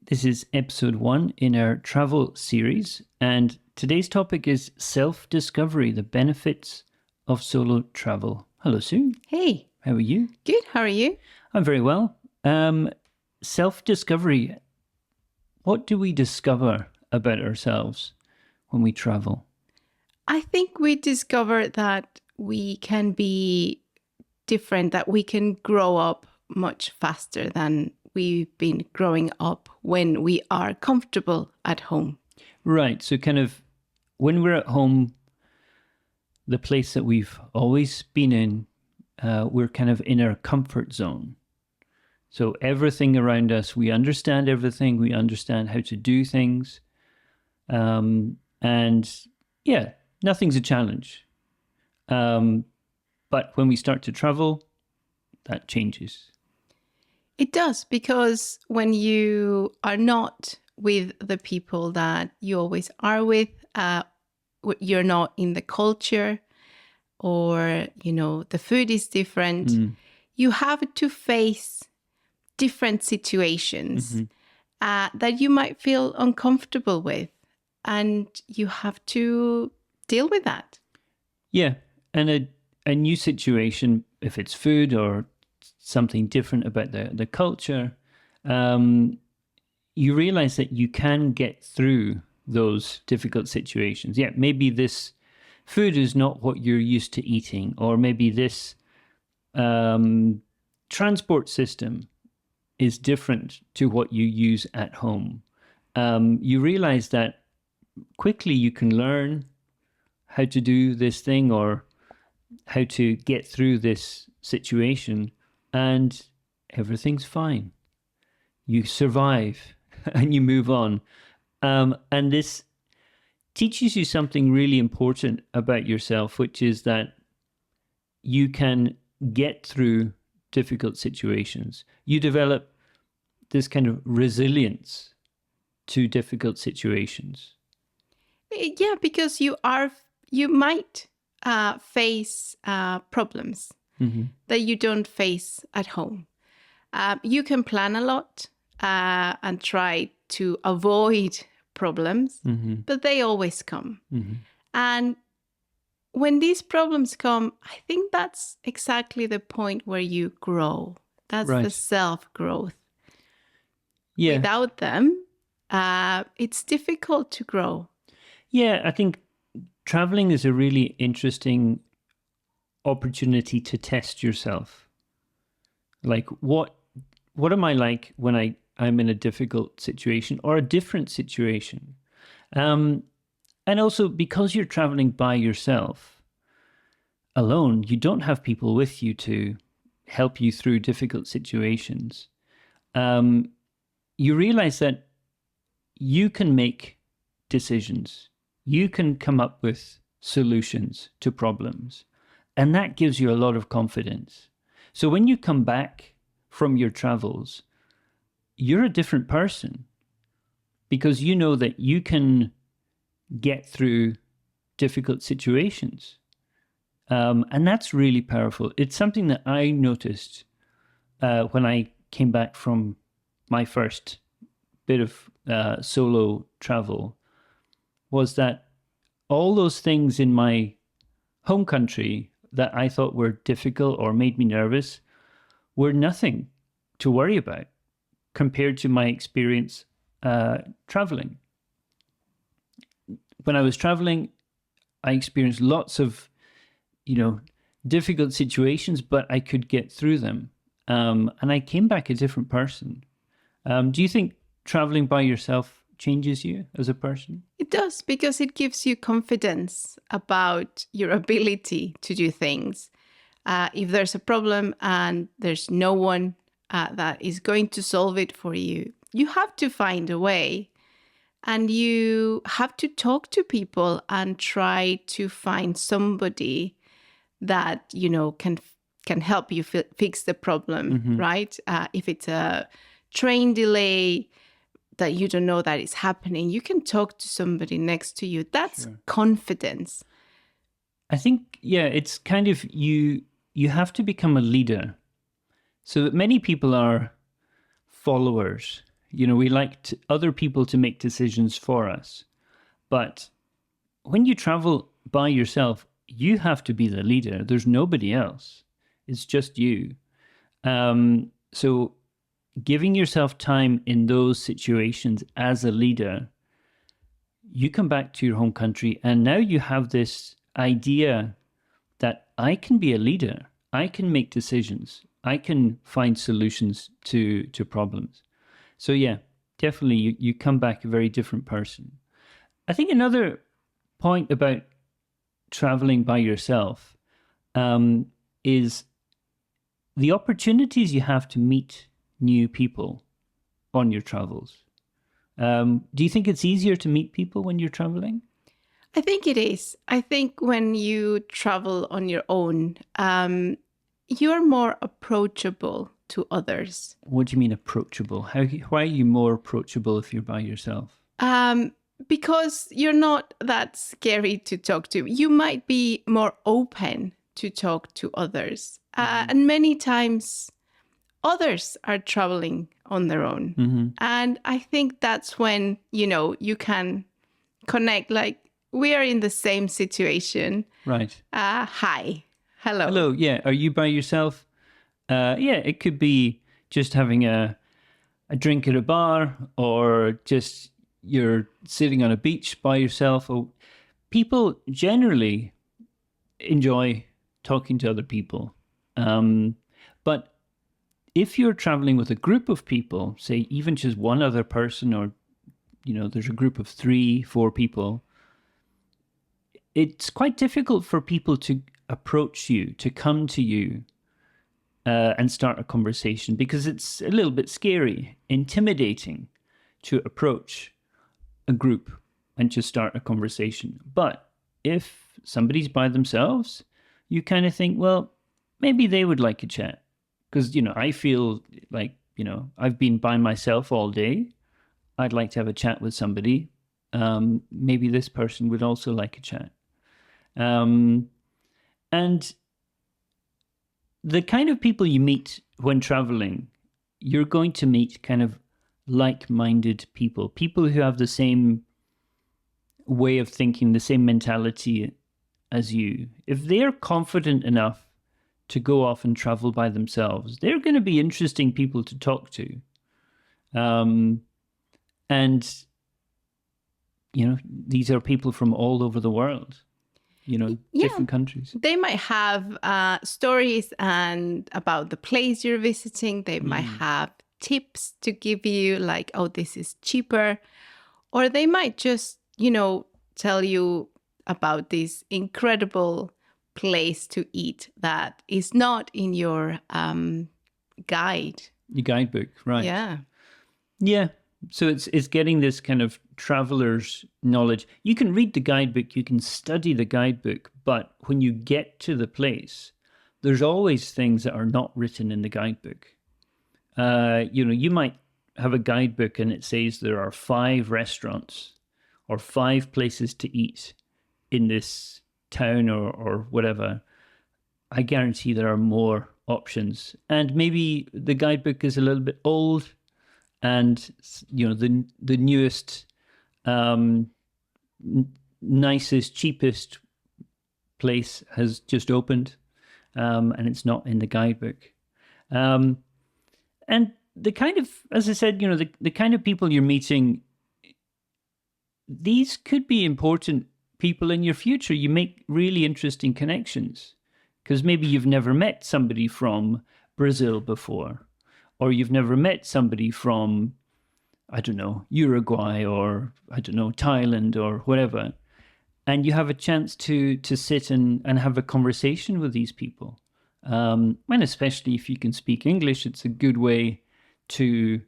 This is episode 1 in our travel series, and today's topic is self-discovery, the benefits of solo travel. Hello, Sue. Hey. How are you? Good. How are you? I'm very well. Self-discovery. What do we discover about ourselves when we travel? I think we discovered that we can be different, that we can grow up much faster than we've been growing up when we are comfortable at home. Right. So kind of when we're at home, the place that we've always been in, we're kind of in our comfort zone. So everything around us, we understand everything. We understand how to do things. And yeah, nothing's a challenge. But when we start to travel, that changes. It does, because when you are not with the people that you always are with, you're not in the culture, or, the food is different. You have to face different situations that you might feel uncomfortable with, and you have to deal with that. Yeah, and a new situation, if it's food or something different about the culture, you realize that you can get through those difficult situations. Yeah, maybe this food is not what you're used to eating, or maybe this transport system is different to what you use at home. You realize that quickly you can learn how to do this thing or how to get through this situation, and everything's fine. You survive and you move on. And this teaches you something really important about yourself, which is that you can get through difficult situations. You develop this kind of resilience to difficult situations. Yeah, because you might face problems that you don't face at home. You can plan a lot and try to avoid problems, but they always come. And when these problems come, I think that's exactly the point where you grow. That's right. The self-growth. Yeah. Without them, it's difficult to grow. Yeah, I think traveling is a really interesting opportunity to test yourself. Like, what am I like when I'm in a difficult situation or a different situation? And also, because you're traveling by yourself, alone, you don't have people with you to help you through difficult situations. You realize that you can make decisions. You can come up with solutions to problems. And that gives you a lot of confidence. So when you come back from your travels, you're a different person, because you know that you can get through difficult situations. And that's really powerful. It's something that I noticed when I came back from my first bit of solo travel, was that all those things in my home country that I thought were difficult or made me nervous were nothing to worry about compared to my experience traveling. When I was traveling, I experienced lots of, difficult situations, but I could get through them. And I came back a different person. Do you think traveling by yourself changes you as a person? It does, because it gives you confidence about your ability to do things. If there's a problem and there's no one that is going to solve it for you, you have to find a way. And you have to talk to people and try to find somebody that, can help you fix the problem, right? If it's a train delay that you don't know that is happening, you can talk to somebody next to you. That's confidence. I think, it's kind of you have to become a leader. So that many people are followers. We like other people to make decisions for us. But when you travel by yourself, you have to be the leader. There's nobody else. It's just you. So giving yourself time in those situations as a leader, you come back to your home country and now you have this idea that I can be a leader. I can make decisions. I can find solutions to problems. So yeah, definitely you come back a very different person. I think another point about traveling by yourself is the opportunities you have to meet new people on your travels. Do you think it's easier to meet people when you're traveling? I think it is. I think when you travel on your own, you're more approachable to others. What do you mean approachable? Why are you more approachable if you're by yourself? Because you're not that scary to talk to. You might be more open to talk to others. And many times others are traveling on their own. Mm-hmm. And I think that's when, you can connect, like we are in the same situation. Right. Hi. Hello. Hello. Yeah. Are you by yourself? Yeah, it could be just having a drink at a bar, or just you're sitting on a beach by yourself. Or people generally enjoy talking to other people. But if you're traveling with a group of people, say even just one other person, or, there's a group of 3-4 people, it's quite difficult for people to approach you, to come to you and start a conversation, because it's a little bit scary, intimidating to approach a group and just start a conversation. But if somebody's by themselves, you kind of think, well, maybe they would like a chat. Because, I feel like, I've been by myself all day. I'd like to have a chat with somebody. Maybe this person would also like a chat. And the kind of people you meet when traveling, you're going to meet kind of like-minded people who have the same way of thinking, the same mentality as you. If they're confident enough to go off and travel by themselves, they're going to be interesting people to talk to. And, these are people from all over the world, different countries. They might have stories and about the place you're visiting. They might have tips to give you, like, oh, this is cheaper. Or they might just, tell you about this incredible place to eat that is not in your guide. Your guidebook, right? Yeah. Yeah. So it's getting this kind of traveler's knowledge. You can read the guidebook, you can study the guidebook, but when you get to the place, there's always things that are not written in the guidebook. You might have a guidebook and it says there are 5 restaurants or 5 places to eat in this town or whatever. I guarantee there are more options. And maybe the guidebook is a little bit old, and the newest, nicest, cheapest place has just opened, and it's not in the guidebook. And the kind of, as I said, the kind of people you're meeting, these could be important people in your future. You make really interesting connections, because maybe you've never met somebody from Brazil before, or you've never met somebody from, I don't know, Uruguay, or, I don't know, Thailand or whatever. And you have a chance to sit and have a conversation with these people. And especially if you can speak English, it's a good way to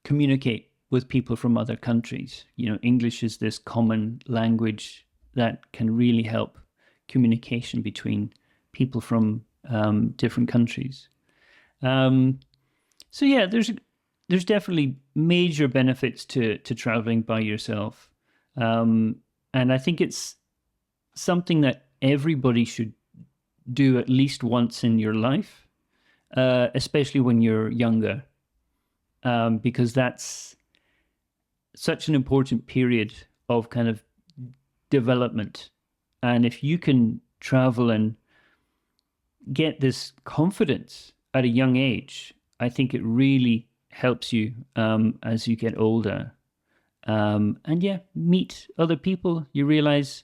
communicate with people from other countries. English is this common language that can really help communication between people from different countries. So yeah, there's definitely major benefits to traveling by yourself. And I think it's something that everybody should do at least once in your life, especially when you're younger. because that's such an important period of kind of development. And if you can travel and get this confidence at a young age, I think it really helps you as you get older. And yeah, meet other people. You realize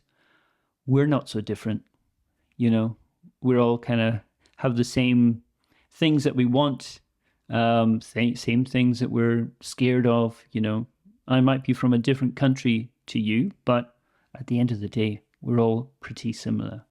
we're not so different. You know, we're all kind of have the same things that we want, same things that we're scared of. You know, I might be from a different country to you, but at the end of the day, we're all pretty similar.